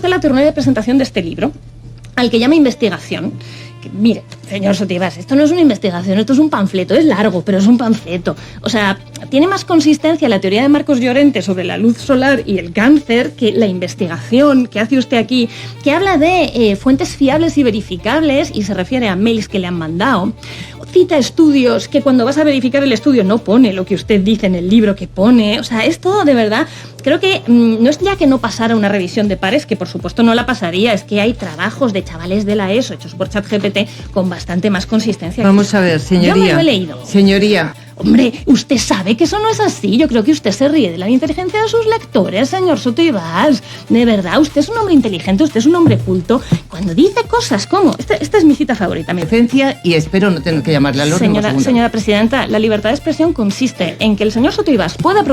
hacer la turno de presentación de este libro, al que llama Investigación. Que, mire, señor Sotibás, esto no es una investigación, esto es un panfleto, es largo, pero es un panfleto. O sea, tiene más consistencia la teoría de Marcos Llorente sobre la luz solar y el cáncer que la investigación que hace usted aquí, que habla de fuentes fiables y verificables y se refiere a mails que le han mandado. Cita estudios que cuando vas a verificar el estudio no pone lo que usted dice en el libro que pone. O sea, es todo de verdad. Creo que no es ya que no pasara una revisión de pares, que por supuesto no la pasaría, es que hay trabajos de chavales de la ESO hechos por ChatGPT con bastante más consistencia. Vamos a ver, señoría. Yo me lo he leído. Señoría. Hombre, usted sabe que eso no es así. Yo creo que usted se ríe de la inteligencia de sus lectores, señor Sotibás. De verdad, usted es un hombre inteligente, usted es un hombre culto. Cuando dice cosas como... Esta es mi cita favorita. Y espero no tener que llamarle al orden. Señora presidenta, la libertad de expresión consiste en que el señor Sotibás pueda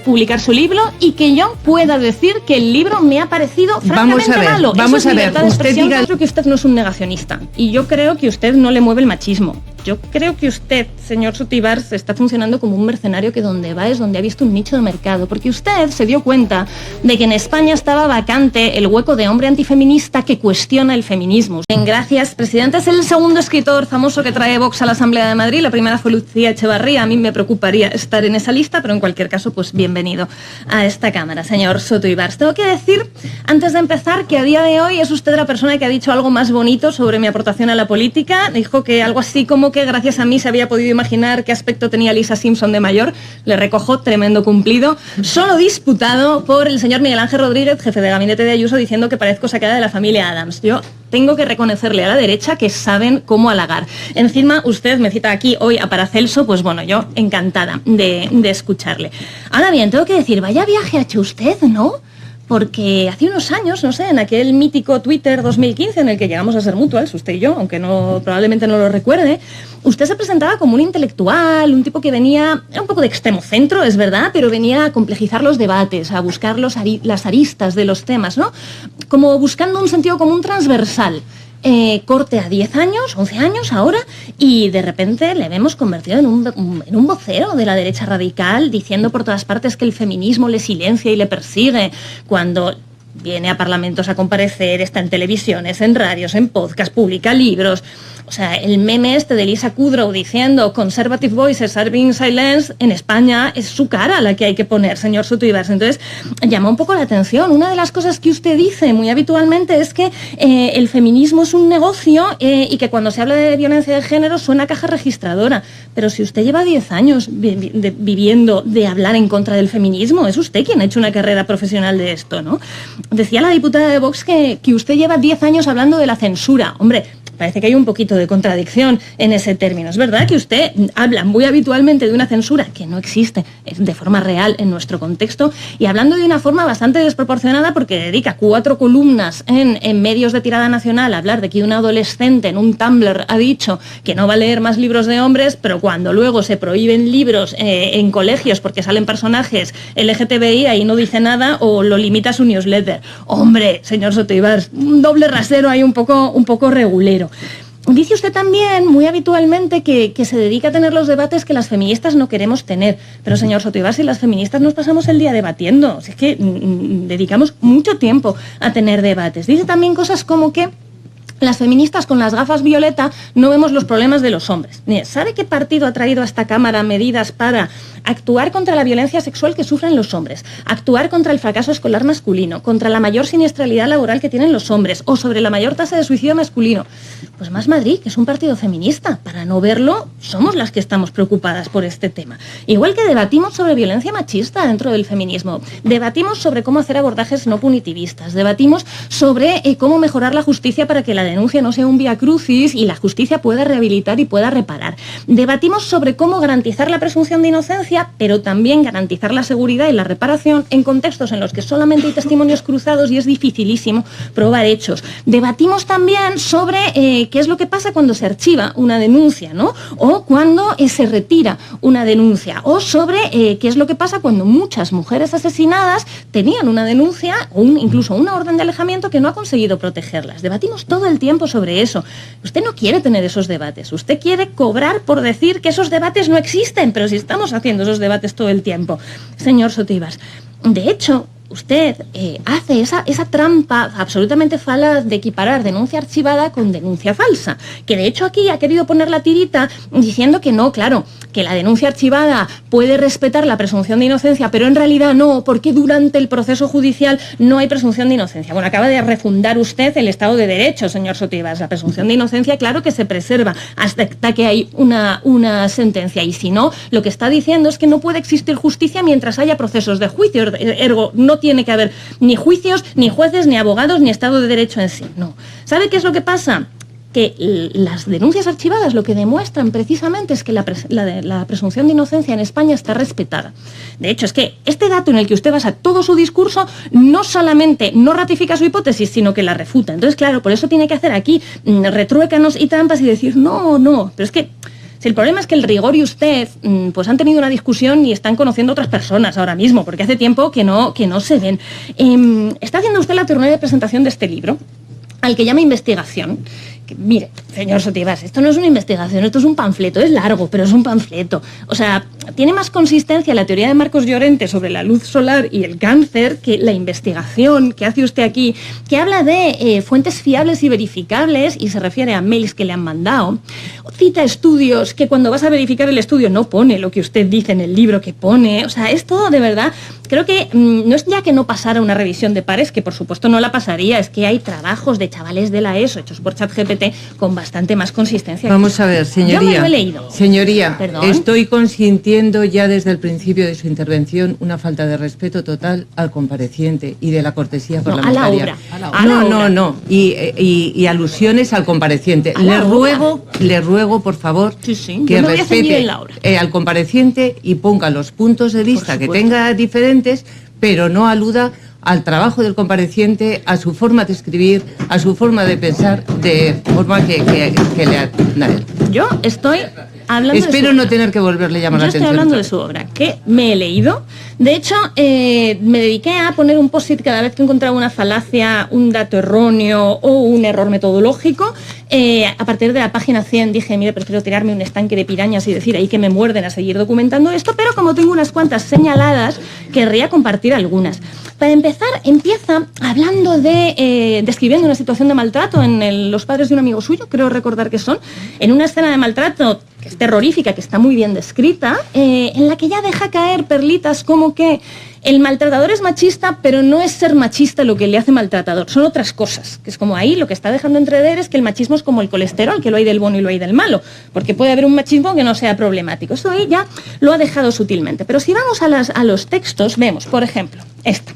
publicar su libro y que yo pueda decir que el libro me ha parecido francamente malo. Vamos a ver. Usted diga... Yo creo que usted no es un negacionista y yo creo que usted no le mueve el machismo. Yo creo que usted, señor Sotibás, está funcionando como un mercenario que donde va es donde ha visto un nicho de mercado, porque usted se dio cuenta de que en España estaba vacante el hueco de hombre antifeminista que cuestiona el feminismo. Gracias, presidenta. Es el segundo escritor famoso que trae Vox a la Asamblea de Madrid. La primera fue Lucía Echevarría. A mí me preocuparía estar en esa lista, pero en cualquier caso, pues bienvenido a esta Cámara, señor Sotibás. Tengo que decir, antes de empezar, que a día de hoy es usted la persona que ha dicho algo más bonito sobre mi aportación a la política. Dijo que algo así como que gracias a mí se había podido imaginar qué aspecto tenía Lisa Simpson de mayor. Le recojo, tremendo cumplido. Solo disputado por el señor Miguel Ángel Rodríguez, jefe de gabinete de Ayuso, diciendo que parezco sacada de la familia Adams. Yo tengo que reconocerle a la derecha que saben cómo halagar. Encima, usted me cita aquí hoy a Paracelso, pues bueno, yo encantada de escucharle. Ahora bien, tengo que decir, vaya viaje ha hecho usted, ¿no? Porque hace unos años, no sé, en aquel mítico Twitter 2015 en el que llegamos a ser mutuals, usted y yo, aunque probablemente no lo recuerde, usted se presentaba como un intelectual, un tipo que era un poco de extremo centro, es verdad, pero venía a complejizar los debates, a buscar las aristas de los temas, ¿no? Como buscando un sentido común transversal. Corte a 10 años, 11 años ahora, y de repente le vemos convertido en un vocero de la derecha radical, diciendo por todas partes que el feminismo le silencia y le persigue, cuando viene a parlamentos a comparecer, está en televisiones, en radios, en podcast, publica libros. O sea, el meme este de Lisa Kudrow diciendo "Conservative voices are being silenced" en España es su cara la que hay que poner, señor Sotibás. Entonces, llama un poco la atención. Una de las cosas que usted dice muy habitualmente es que el feminismo es un negocio y que cuando se habla de violencia de género suena a caja registradora. Pero si usted lleva 10 años viviendo de hablar en contra del feminismo, es usted quien ha hecho una carrera profesional de esto, ¿no? Decía la diputada de Vox que usted lleva 10 años hablando de la censura. Hombre, parece que hay un poquito de contradicción en ese término. Es verdad que usted habla muy habitualmente de una censura que no existe de forma real en nuestro contexto y hablando de una forma bastante desproporcionada porque dedica 4 columnas en medios de tirada nacional a hablar de que un adolescente en un Tumblr ha dicho que no va a leer más libros de hombres, pero cuando luego se prohíben libros en colegios porque salen personajes LGTBI, ahí no dice nada o lo limita a su newsletter. Hombre, señor Sotibás, un doble rasero ahí un poco regulero. Dice usted también muy habitualmente que se dedica a tener los debates que las feministas no queremos tener. Pero señor Sotibás, si las feministas nos pasamos el día debatiendo, si es que dedicamos mucho tiempo a tener debates. Dice también cosas como que las feministas con las gafas violeta no vemos los problemas de los hombres. ¿Sabe qué partido ha traído a esta Cámara medidas para actuar contra la violencia sexual que sufren los hombres, actuar contra el fracaso escolar masculino, contra la mayor siniestralidad laboral que tienen los hombres o sobre la mayor tasa de suicidio masculino? Pues Más Madrid, que es un partido feminista. Para no verlo, somos las que estamos preocupadas por este tema. Igual que debatimos sobre violencia machista dentro del feminismo, debatimos sobre cómo hacer abordajes no punitivistas, debatimos sobre cómo mejorar la justicia para que la denuncia no sea un vía crucis y la justicia pueda rehabilitar y pueda reparar. Debatimos sobre cómo garantizar la presunción de inocencia, pero también garantizar la seguridad y la reparación en contextos en los que solamente hay testimonios cruzados y es dificilísimo probar hechos. Debatimos también sobre qué es lo que pasa cuando se archiva una denuncia, ¿no? O cuando se retira una denuncia. O sobre qué es lo que pasa cuando muchas mujeres asesinadas tenían una denuncia o incluso una orden de alejamiento que no ha conseguido protegerlas. Debatimos todo el tiempo sobre eso. Usted no quiere tener esos debates. Usted quiere cobrar por decir que esos debates no existen, pero si estamos haciendo esos debates todo el tiempo. Señor Sotibás, de hecho, usted hace esa trampa absolutamente falaz de equiparar denuncia archivada con denuncia falsa, que de hecho aquí ha querido poner la tirita diciendo que no, claro, que la denuncia archivada puede respetar la presunción de inocencia, pero en realidad no, porque durante el proceso judicial no hay presunción de inocencia. Bueno, acaba de refundar usted el Estado de Derecho, señor Sotibás. La presunción de inocencia, claro que se preserva hasta que hay una sentencia, y si no, lo que está diciendo es que no puede existir justicia mientras haya procesos de juicio, ergo, no tiene que haber ni juicios, ni jueces, ni abogados, ni Estado de Derecho en sí. No. ¿Sabe qué es lo que pasa? Que las denuncias archivadas lo que demuestran precisamente es que la presunción de inocencia en España está respetada. De hecho, es que este dato en el que usted basa todo su discurso no solamente no ratifica su hipótesis, sino que la refuta. Entonces, claro, por eso tiene que hacer aquí retruécanos y trampas y decir no. Pero es que si el problema es que el rigor y usted pues han tenido una discusión y están conociendo a otras personas ahora mismo, porque hace tiempo que no se ven. Está haciendo usted la tertulia de presentación de este libro, al que llama investigación. Que, mire, señor Sotibás, esto no es una investigación, esto es un panfleto, es largo, pero es un panfleto. O sea, tiene más consistencia la teoría de Marcos Llorente sobre la luz solar y el cáncer que la investigación que hace usted aquí, que habla de fuentes fiables y verificables, y se refiere a mails que le han mandado. Cita estudios que cuando vas a verificar el estudio no pone lo que usted dice en el libro que pone. O sea, es todo de verdad. Creo que no es ya que no pasara una revisión de pares, que por supuesto no la pasaría, es que hay trabajos de chavales de la ESO hechos por ChatGPT con bastante más consistencia. Vamos a ver, señoría. Yo me lo he leído. Señoría, ¿Perdón? Estoy consintiendo ya desde el principio de su intervención una falta de respeto total al compareciente y de la cortesía parlamentaria. A la obra. No. Y alusiones al compareciente. Le ruego, por favor, sí. que respete al compareciente y ponga los puntos de vista que tenga diferentes, pero no aluda al trabajo del compareciente, a su forma de escribir, a su forma de pensar, de forma que le atenda a él. Yo estoy hablando Espero no tener que volverle a llamar la atención. Yo estoy hablando de su obra, que me he leído. De hecho, me dediqué a poner un post-it cada vez que encontraba una falacia, un dato erróneo o un error metodológico. A partir de la página 100 dije, mire, prefiero tirarme un estanque de pirañas y decir ahí que me muerden a seguir documentando esto, pero como tengo unas cuantas señaladas, querría compartir algunas. Para empezar, empieza hablando describiendo una situación de maltrato en los padres de un amigo suyo, creo recordar que son, en una escena de maltrato que es terrorífica, que está muy bien descrita, en la que ya deja caer perlitas como que el maltratador es machista, pero no es ser machista lo que le hace maltratador, son otras cosas, que es como ahí lo que está dejando entrever es que el machismo es como el colesterol, que lo hay del bueno y lo hay del malo, porque puede haber un machismo que no sea problemático. Eso ahí ya lo ha dejado sutilmente. Pero si vamos a los textos, vemos, por ejemplo, esta.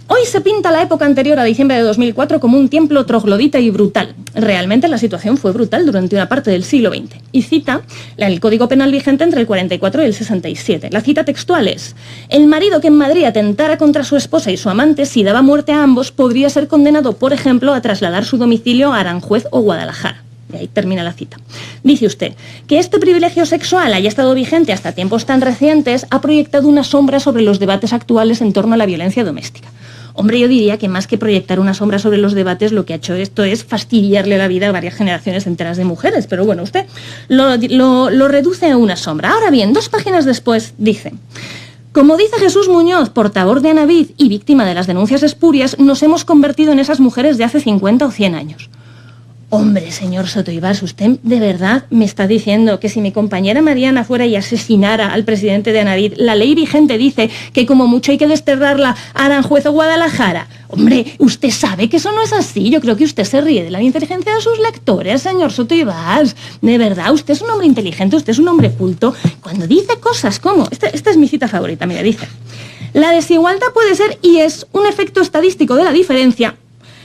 Hoy se pinta la época anterior a diciembre de 2004 como un tiempo troglodita y brutal. Realmente la situación fue brutal durante una parte del siglo XX. Y cita el Código Penal vigente entre el 44 y el 67. La cita textual es: el marido que en Madrid atentara contra su esposa y su amante, si daba muerte a ambos, podría ser condenado, por ejemplo, a trasladar su domicilio a Aranjuez o Guadalajara. Y ahí termina la cita. Dice usted que este privilegio sexual haya estado vigente hasta tiempos tan recientes ha proyectado una sombra sobre los debates actuales en torno a la violencia doméstica. Hombre, yo diría que más que proyectar una sombra sobre los debates, lo que ha hecho esto es fastidiarle la vida a varias generaciones enteras de mujeres. Pero bueno, usted lo reduce a una sombra. Ahora bien, 2 páginas después dice: como dice Jesús Muñoz, portavoz de Anavid y víctima de las denuncias espurias, nos hemos convertido en esas mujeres de hace 50 o 100 años. Hombre, señor Sotoibás, usted de verdad me está diciendo que si mi compañera Mariana fuera y asesinara al presidente de Anavid, la ley vigente dice que como mucho hay que desterrarla a Aranjuez o Guadalajara. Hombre, usted sabe que eso no es así. Yo creo que usted se ríe de la inteligencia de sus lectores, señor Sotoibás. De verdad, usted es un hombre inteligente, usted es un hombre culto. Cuando dice cosas como... Esta es mi cita favorita, mira, dice: la desigualdad puede ser y es un efecto estadístico de la diferencia,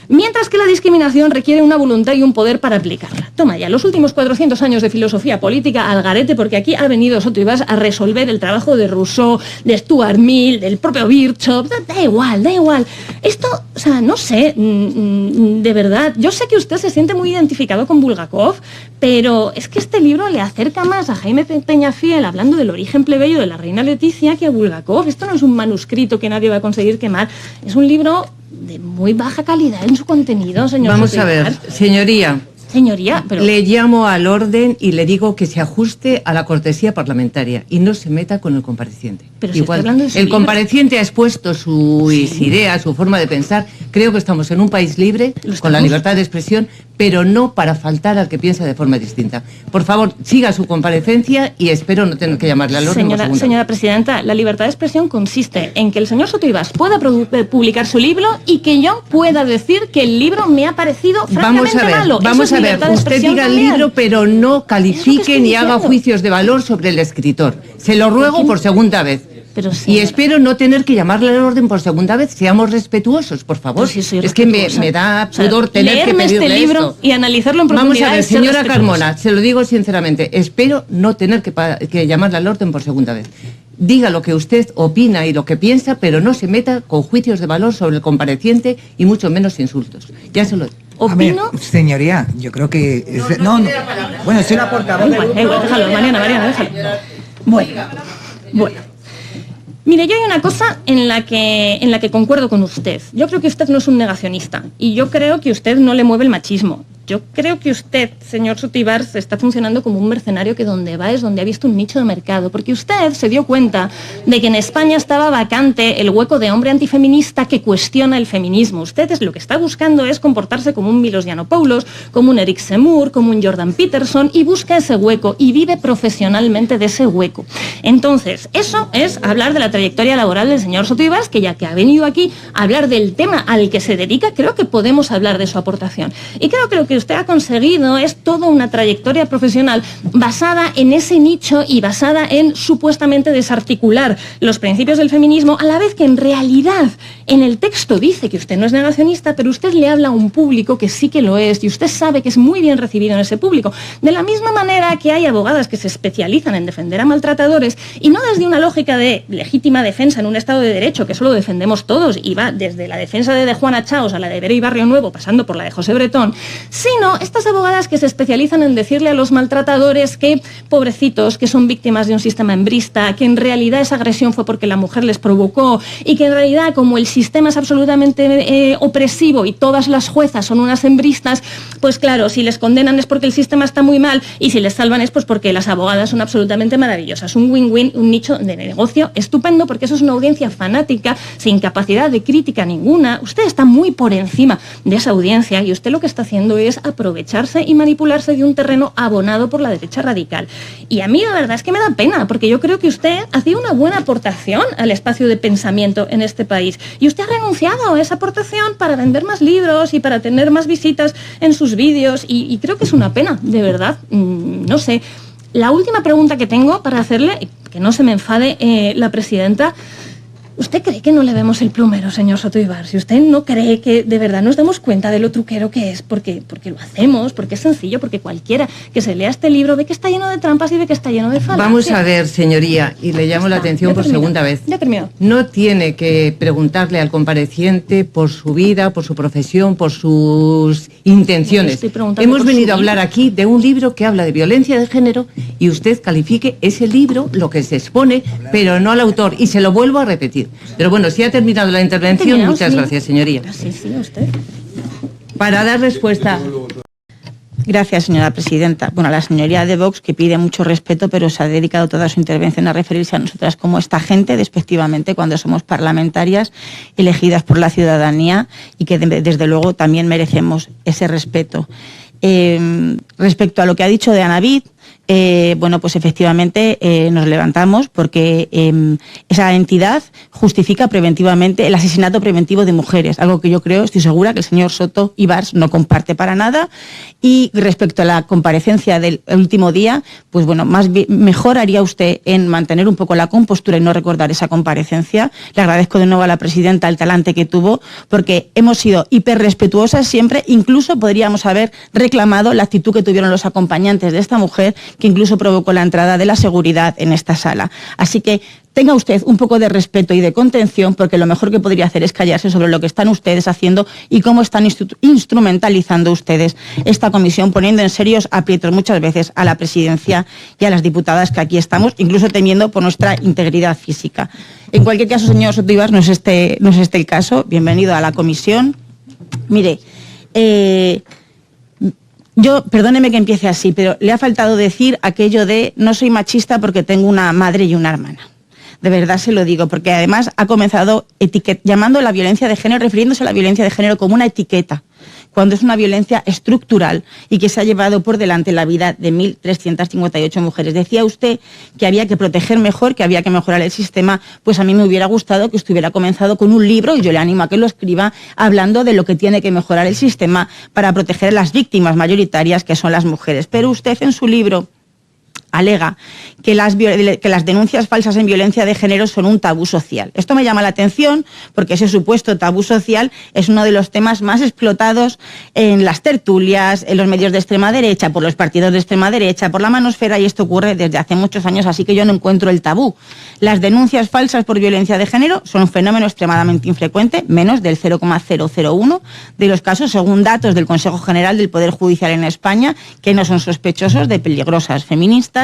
mientras que la discriminación requiere una voluntad y un poder para aplicarla. Toma ya, los últimos 400 años de filosofía política al garete, porque aquí ha venido Sotoibás a resolver el trabajo de Rousseau, de Stuart Mill, del propio Virchow. Da igual. Esto, o sea, no sé, de verdad, yo sé que usted se siente muy identificado con Bulgakov, pero es que este libro le acerca más a Jaime Peñafiel hablando del origen plebeyo de la reina Leticia que a Bulgakov. Esto no es un manuscrito que nadie va a conseguir quemar, es un libro de muy baja calidad en su contenido, señor Vamos Sotoibás. a ver, señoría, Señoría, pero... Le llamo al orden y le digo que se ajuste a la cortesía parlamentaria y no se meta con el compareciente. Pero si igual, el compareciente ha expuesto sus ideas, su forma de pensar. Creo que estamos en un país libre, con la libertad de expresión, pero no para faltar al que piensa de forma distinta. Por favor, siga su comparecencia y espero no tener que llamarle al orden. Señora presidenta, la libertad de expresión consiste en que el señor Soto Ibars pueda publicar su libro y que yo pueda decir que el libro me ha parecido francamente malo. Vamos a ver, usted diga el libro, pero no califique ni haga juicios de valor sobre el escritor. Se lo ruego por segunda vez. Y espero no tener que llamarle al orden por segunda vez. Seamos respetuosos, por favor. Es que me da pudor tener que pedirle este libro esto. Y analizarlo en profundidad. Vamos a ver, señora Carmona, se lo digo sinceramente, espero no tener que llamarle al orden por segunda vez. Diga lo que usted opina y lo que piensa, pero no se meta con juicios de valor sobre el compareciente y mucho menos insultos. Ya se lo digo. Opino... A ver, señoría, yo creo que... No. Bueno, soy la portavoz del grupo. Déjalo, Mariana, déjalo. Bueno. Mire, yo hay una cosa en la que concuerdo con usted. Yo creo que usted no es un negacionista y yo creo que usted no le mueve el machismo. Yo creo que usted, señor Soto Ibars, está funcionando como un mercenario que donde va es donde ha visto un nicho de mercado, porque usted se dio cuenta de que en España estaba vacante el hueco de hombre antifeminista que cuestiona el feminismo. Usted lo que está buscando es comportarse como un Milos Yiannopoulos, como un Eric Zemmour, como un Jordan Peterson, y busca ese hueco y vive profesionalmente de ese hueco. Entonces, eso es hablar de la trayectoria laboral del señor Soto Ibars, que ya que ha venido aquí a hablar del tema al que se dedica, creo que podemos hablar de su aportación. Y creo que lo que usted ha conseguido es toda una trayectoria profesional basada en ese nicho y basada en supuestamente desarticular los principios del feminismo, a la vez que en realidad en el texto dice que usted no es negacionista, pero usted le habla a un público que sí que lo es y usted sabe que es muy bien recibido en ese público. De la misma manera que hay abogadas que se especializan en defender a maltratadores y no desde una lógica de legítima defensa en un Estado de Derecho, que eso lo defendemos todos y va desde la defensa de Juana Chaos a la de Vera y Barrio Nuevo, pasando por la de José Bretón, sino estas abogadas que se especializan en decirle a los maltratadores que, pobrecitos, que son víctimas de un sistema hembrista, que en realidad esa agresión fue porque la mujer les provocó y que en realidad como el sistema es absolutamente opresivo y todas las juezas son unas hembristas, pues claro, si les condenan es porque el sistema está muy mal y si les salvan es pues porque las abogadas son absolutamente maravillosas. Un win-win, un nicho de negocio estupendo, porque eso es una audiencia fanática, sin capacidad de crítica ninguna. Usted está muy por encima de esa audiencia y usted lo que está haciendo es aprovecharse y manipularse de un terreno abonado por la derecha radical. Y a mí la verdad es que me da pena, porque yo creo que usted hacía una buena aportación al espacio de pensamiento en este país. Y usted ha renunciado a esa aportación para vender más libros y para tener más visitas en sus vídeos. Y creo que es una pena, de verdad. No sé. La última pregunta que tengo para hacerle, que no se me enfade la presidenta. ¿Usted cree que no le vemos el plumero, señor Soto Ibars? Si usted no cree que de verdad nos damos cuenta de lo truquero que es, porque lo hacemos, porque es sencillo, porque cualquiera que se lea este libro ve que está lleno de trampas y ve que está lleno de falacias. Vamos a ver, señoría, y le llamo la atención por segunda vez. Ya terminó. No tiene que preguntarle al compareciente por su vida, por su profesión, por sus intenciones. Hemos venido a hablar aquí de un libro que habla de violencia de género y usted califique ese libro, lo que se expone, pero no al autor. Y se lo vuelvo a repetir. Pero bueno, si ha terminado la intervención, muchas gracias, señoría. Sí, usted. Para dar respuesta. Gracias, señora presidenta. Bueno, la señoría de Vox, que pide mucho respeto, pero se ha dedicado toda su intervención a referirse a nosotras como esta gente, despectivamente, cuando somos parlamentarias elegidas por la ciudadanía y que desde luego también merecemos ese respeto. Respecto a lo que ha dicho de Anavid, bueno, pues efectivamente nos levantamos porque esa entidad justifica preventivamente el asesinato preventivo de mujeres, algo que yo creo, estoy segura, que el señor Soto Ibars no comparte para nada. Y respecto a la comparecencia del último día, pues bueno, mejor haría usted en mantener un poco la compostura y no recordar esa comparecencia. Le agradezco de nuevo a la presidenta el talante que tuvo, porque hemos sido hiperrespetuosas siempre, incluso podríamos haber reclamado la actitud que tuvieron los acompañantes de esta mujer, que incluso provocó la entrada de la seguridad en esta sala. Así que tenga usted un poco de respeto y de contención, porque lo mejor que podría hacer es callarse sobre lo que están ustedes haciendo y cómo están instrumentalizando ustedes esta comisión, poniendo en serios aprietos muchas veces a la presidencia y a las diputadas que aquí estamos, incluso temiendo por nuestra integridad física. En cualquier caso, señor Soto Ibars, no es este el caso. Bienvenido a la comisión. Mire, Yo, perdóneme que empiece así, pero le ha faltado decir aquello de no soy machista porque tengo una madre y una hermana. De verdad se lo digo, porque además ha comenzado llamando la violencia de género, refiriéndose a la violencia de género como una etiqueta, cuando es una violencia estructural y que se ha llevado por delante la vida de 1.358 mujeres. Decía usted que había que proteger mejor, que había que mejorar el sistema. Pues a mí me hubiera gustado que estuviera comenzado con un libro, y yo le animo a que lo escriba, hablando de lo que tiene que mejorar el sistema para proteger a las víctimas mayoritarias, que son las mujeres. Pero usted en su libro alega que las denuncias falsas en violencia de género son un tabú social. Esto me llama la atención porque ese supuesto tabú social es uno de los temas más explotados en las tertulias, en los medios de extrema derecha, por los partidos de extrema derecha, por la manosfera, y esto ocurre desde hace muchos años, así que yo no encuentro el tabú. Las denuncias falsas por violencia de género son un fenómeno extremadamente infrecuente, menos del 0,001 de los casos, según datos del Consejo General del Poder Judicial en España, que no son sospechosos de peligrosas feministas,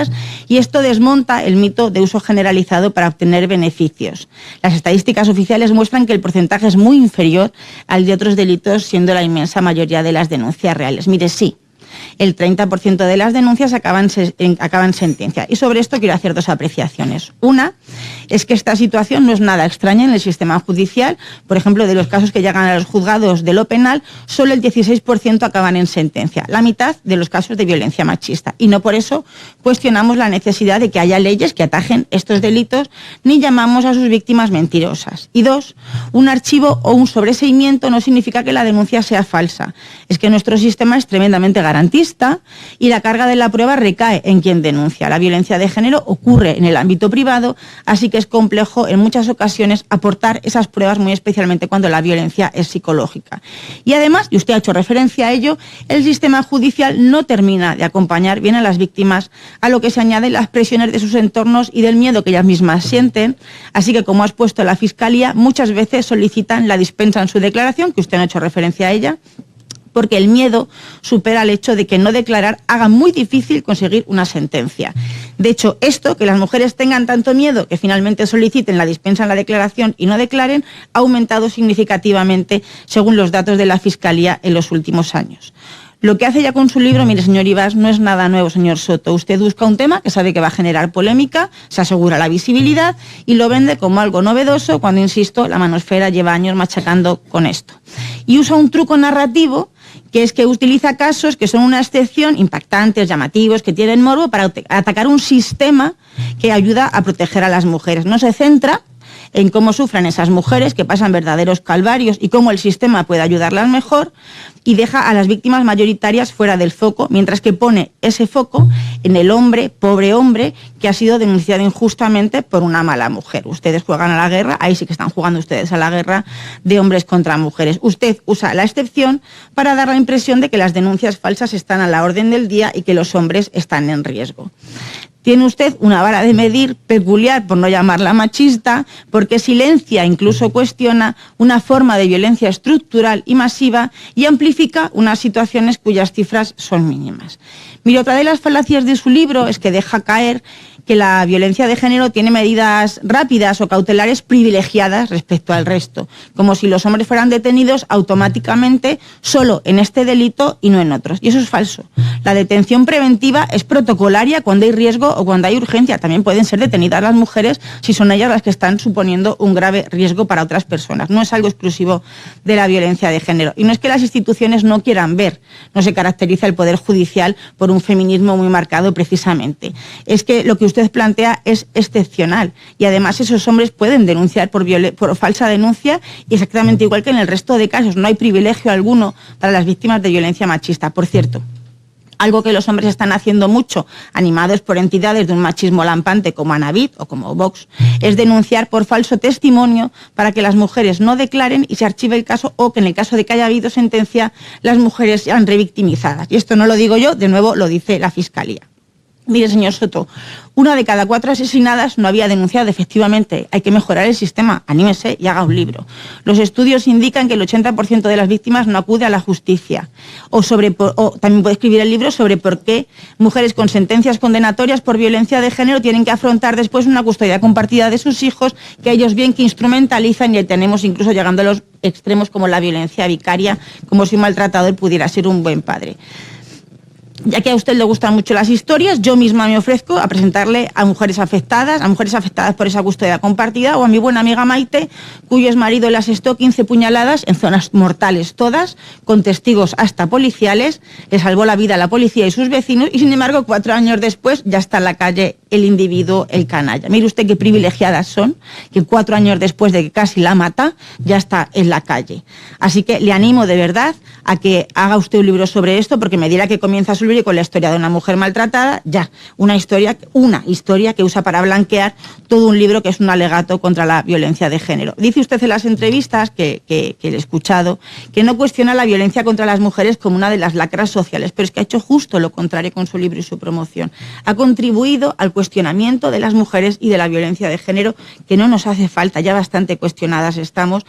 y esto desmonta el mito de uso generalizado para obtener beneficios. Las estadísticas oficiales muestran que el porcentaje es muy inferior al de otros delitos, siendo la inmensa mayoría de las denuncias reales. Mire, sí, el 30% de las denuncias acaban en sentencia. Y sobre esto quiero hacer dos apreciaciones. Una es que esta situación no es nada extraña en el sistema judicial. Por ejemplo, de los casos que llegan a los juzgados de lo penal, solo el 16% acaban en sentencia, la mitad de los casos de violencia machista. Y no por eso cuestionamos la necesidad de que haya leyes que atajen estos delitos, ni llamamos a sus víctimas mentirosas. Y dos, un archivo o un sobreseimiento no significa que la denuncia sea falsa. Es que nuestro sistema es tremendamente garantista y la carga de la prueba recae en quien denuncia. La violencia de género ocurre en el ámbito privado, así que es complejo en muchas ocasiones aportar esas pruebas, muy especialmente cuando la violencia es psicológica. Y además, y usted ha hecho referencia a ello, el sistema judicial no termina de acompañar bien a las víctimas, a lo que se añaden las presiones de sus entornos y del miedo que ellas mismas sienten. Así que, como ha expuesto la Fiscalía, muchas veces solicitan la dispensa en su declaración, que usted no ha hecho referencia a ella, porque el miedo supera el hecho de que no declarar haga muy difícil conseguir una sentencia. De hecho, esto, que las mujeres tengan tanto miedo que finalmente soliciten la dispensa en la declaración y no declaren, ha aumentado significativamente según los datos de la Fiscalía en los últimos años. Lo que hace ella con su libro, mire, señor Ibas, no es nada nuevo, señor Soto. Usted busca un tema que sabe que va a generar polémica, se asegura la visibilidad y lo vende como algo novedoso cuando, insisto, la manosfera lleva años machacando con esto. Y usa un truco narrativo, que es que utiliza casos que son una excepción, impactantes, llamativos, que tienen morbo, para atacar un sistema que ayuda a proteger a las mujeres. No se centra en cómo sufran esas mujeres, que pasan verdaderos calvarios, y cómo el sistema puede ayudarlas mejor, y deja a las víctimas mayoritarias fuera del foco, mientras que pone ese foco en el hombre, pobre hombre, que ha sido denunciado injustamente por una mala mujer. Ustedes juegan a la guerra, ahí sí que están jugando ustedes a la guerra de hombres contra mujeres. Usted usa la excepción para dar la impresión de que las denuncias falsas están a la orden del día y que los hombres están en riesgo. Tiene usted una vara de medir peculiar, por no llamarla machista, porque silencia, incluso cuestiona, una forma de violencia estructural y masiva y amplifica unas situaciones cuyas cifras son mínimas. Mire, otra de las falacias de su libro es que deja caer que la violencia de género tiene medidas rápidas o cautelares privilegiadas respecto al resto, como si los hombres fueran detenidos automáticamente solo en este delito y no en otros. Y eso es falso. La detención preventiva es protocolaria cuando hay riesgo o cuando hay urgencia. También pueden ser detenidas las mujeres si son ellas las que están suponiendo un grave riesgo para otras personas. No es algo exclusivo de la violencia de género. Y no es que las instituciones no quieran ver, no se caracteriza el Poder Judicial por un feminismo muy marcado precisamente. Es que lo que usted plantea es excepcional y además esos hombres pueden denunciar por falsa denuncia, y exactamente igual que en el resto de casos. No hay privilegio alguno para las víctimas de violencia machista. Por cierto, algo que los hombres están haciendo mucho, animados por entidades de un machismo lampante como Anabit o como Vox, es denunciar por falso testimonio para que las mujeres no declaren y se archive el caso, o que en el caso de que haya habido sentencia, las mujeres sean revictimizadas. Y esto no lo digo yo, de nuevo lo dice la Fiscalía. Mire, señor Soto, 1 de cada 4 asesinadas no había denunciado. Efectivamente, hay que mejorar el sistema. Anímese y haga un libro. Los estudios indican que el 80% de las víctimas no acude a la justicia. O también puede escribir el libro sobre por qué mujeres con sentencias condenatorias por violencia de género tienen que afrontar después una custodia compartida de sus hijos, que ellos bien que instrumentalizan, y tenemos incluso llegando a los extremos como la violencia vicaria, como si un maltratador pudiera ser un buen padre. Ya que a usted le gustan mucho las historias, yo misma me ofrezco a presentarle a mujeres afectadas por esa custodia compartida, o a mi buena amiga Maite, cuyo exmarido le asestó 15 puñaladas en zonas mortales todas, con testigos hasta policiales, le salvó la vida a la policía y sus vecinos, y sin embargo 4 años después ya está en la calle el individuo, el canalla. Mire usted qué privilegiadas son, que 4 años después de que casi la mata, ya está en la calle. Así que le animo de verdad a que haga usted un libro sobre esto, porque me dirá que comienza su libro con la historia de una mujer maltratada, ya, una historia que usa para blanquear todo un libro que es un alegato contra la violencia de género. Dice usted en las entrevistas, que le he escuchado, que no cuestiona la violencia contra las mujeres como una de las lacras sociales, pero es que ha hecho justo lo contrario con su libro y su promoción. Ha contribuido al cuestionamiento de las mujeres y de la violencia de género, que no nos hace falta, ya bastante cuestionadas estamos.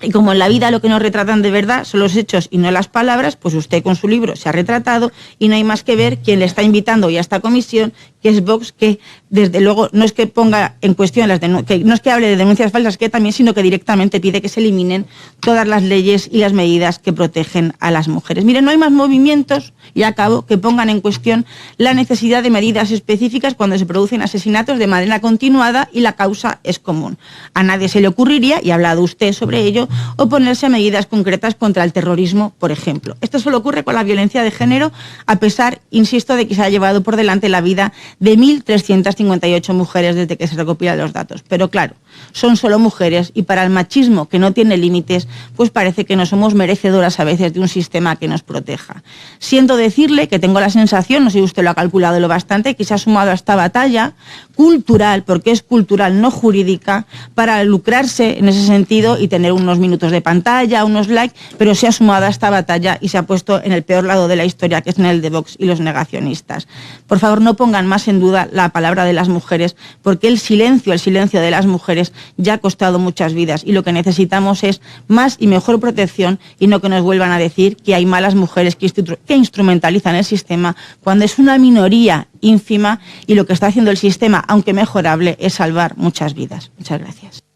Y como en la vida lo que nos retratan de verdad son los hechos y no las palabras, pues usted con su libro se ha retratado y no hay más que ver quién le está invitando hoy a esta comisión, que es Vox, que desde luego no es que ponga en cuestión no es que hable de denuncias falsas, que también, sino que directamente pide que se eliminen todas las leyes y las medidas que protegen a las mujeres. Miren, no hay más movimientos, y acabo, que pongan en cuestión la necesidad de medidas específicas cuando se producen asesinatos de manera continuada y la causa es común. A nadie se le ocurriría, y ha hablado usted sobre ello, oponerse a medidas concretas contra el terrorismo, por ejemplo. Esto solo ocurre con la violencia de género, a pesar, insisto, de que se ha llevado por delante la vida de 1.358 mujeres desde que se recopilan los datos. Pero claro, son solo mujeres, y para el machismo, que no tiene límites, pues parece que no somos merecedoras a veces de un sistema que nos proteja. Siento decirle que tengo la sensación, no sé si usted lo ha calculado lo bastante, que se ha sumado a esta batalla cultural, porque es cultural, no jurídica, para lucrarse en ese sentido y tener unos minutos de pantalla, unos likes, pero se ha sumado a esta batalla y se ha puesto en el peor lado de la historia, que es en el de Vox y los negacionistas. Por favor, no pongan más en duda la palabra de las mujeres, porque el silencio de las mujeres ya ha costado muchas vidas, y lo que necesitamos es más y mejor protección, y no que nos vuelvan a decir que hay malas mujeres que instrumentalizan el sistema, cuando es una minoría ínfima, y lo que está haciendo el sistema, aunque mejorable, es salvar muchas vidas. Muchas gracias.